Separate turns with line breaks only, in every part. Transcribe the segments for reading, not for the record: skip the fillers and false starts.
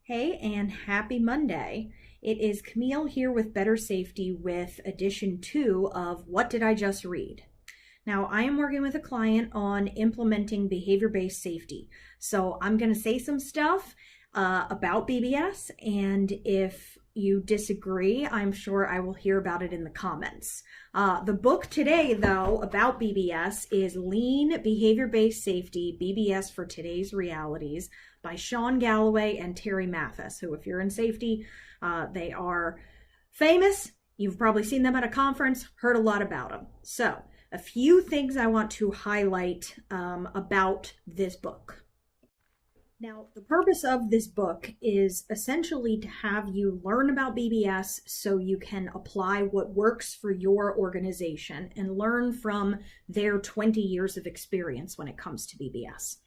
Hey, and happy Monday. It is Camille here with Better Safety with edition 2 of What Did I Just Read? Now, I am working with a client on implementing behavior-based safety. So I'm going to say some stuff about BBS, and if you disagree, I'm sure I will hear about it in the comments. The book today, though, about BBS is Lean Behavior-Based Safety, BBS for Today's Realities by Shawn, Galloway, and Mathis, who, if you're in safety, they are famous. You've probably seen them at a conference, heard a lot about them. So, a few things I want to highlight about this book. Now, the purpose of this book is essentially to have you learn about BBS so you can apply what works for your organization and learn from their 20 years of experience when it comes to BBS.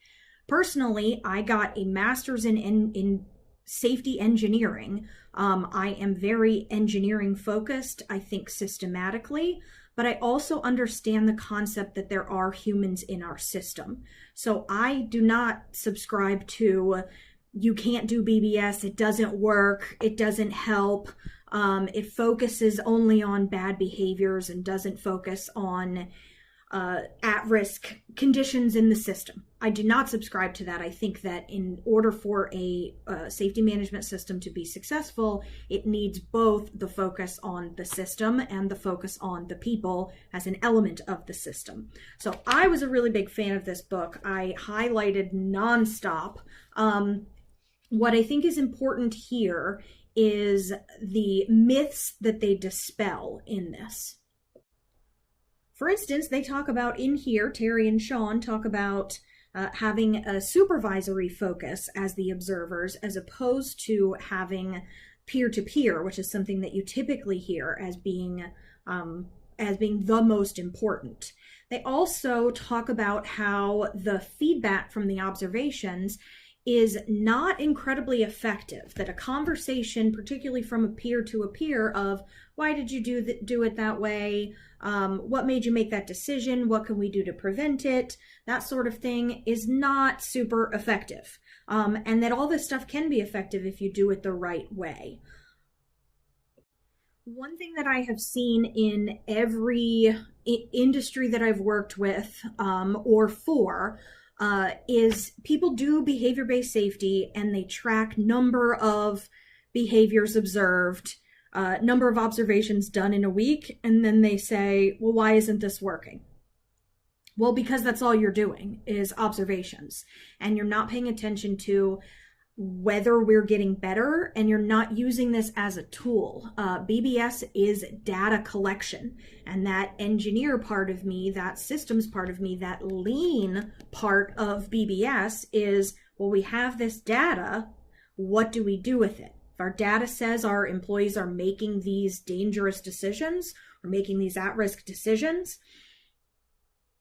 Personally, I got a master's in safety engineering. I am very engineering focused, I think systematically, but I also understand the concept that there are humans in our system. So I do not subscribe to, you can't do BBS, it doesn't work, it doesn't help, it focuses only on bad behaviors and doesn't focus on at-risk conditions in the system. I do not subscribe to that. I think that in order for a safety management system to be successful, it needs both the focus on the system and the focus on the people as an element of the system. So I was a really big fan of this book. I highlighted Nonstop. What I think is important here is the myths that they dispel in this. For instance, they talk about in here, Terry and Shawn talk about having a supervisory focus as the observers as opposed to having peer-to-peer, which is something that you typically hear as being the most important. They also talk about how the feedback from the observations is not incredibly effective, that a conversation, particularly from a peer to a peer of, why did you do it that way? What made you make that decision? What can we do to prevent it? That sort of thing is not super effective. And that all this stuff can be effective if you do it the right way. One thing that I have seen in every industry that I've worked with or for is people do behavior-based safety and they track number of behaviors observed, number of observations done in a week, and then they say, well, why isn't this working? Well, because that's all you're doing is observations, and you're not paying attention to whether we're getting better, and you're not using this as a tool. BBS is data collection, and that engineer part of me, that systems part of me, that lean part of BBS is, well, we have this data, what do we do with it? If our data says our employees are making these dangerous decisions or making these at-risk decisions,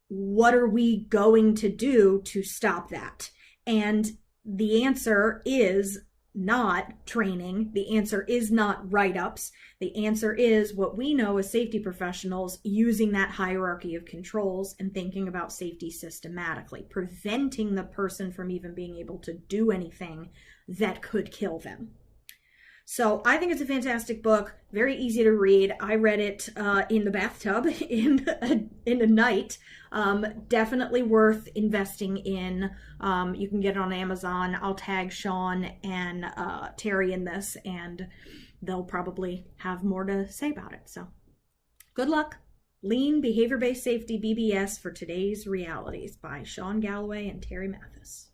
what are we going to do to stop that? And the answer is not training. The answer is not write-ups. The answer is what we know as safety professionals, using that hierarchy of controls and thinking about safety systematically, preventing the person from even being able to do anything that could kill them. So I think it's a fantastic book, very easy to read. I read it in the bathtub in a night. Definitely worth investing in. You can get it on Amazon. I'll tag Shawn and Terry in this, and they'll probably have more to say about it. So good luck. Lean Behavior-Based Safety, BBS for Today's Realities by Shawn Galloway and Terry Mathis.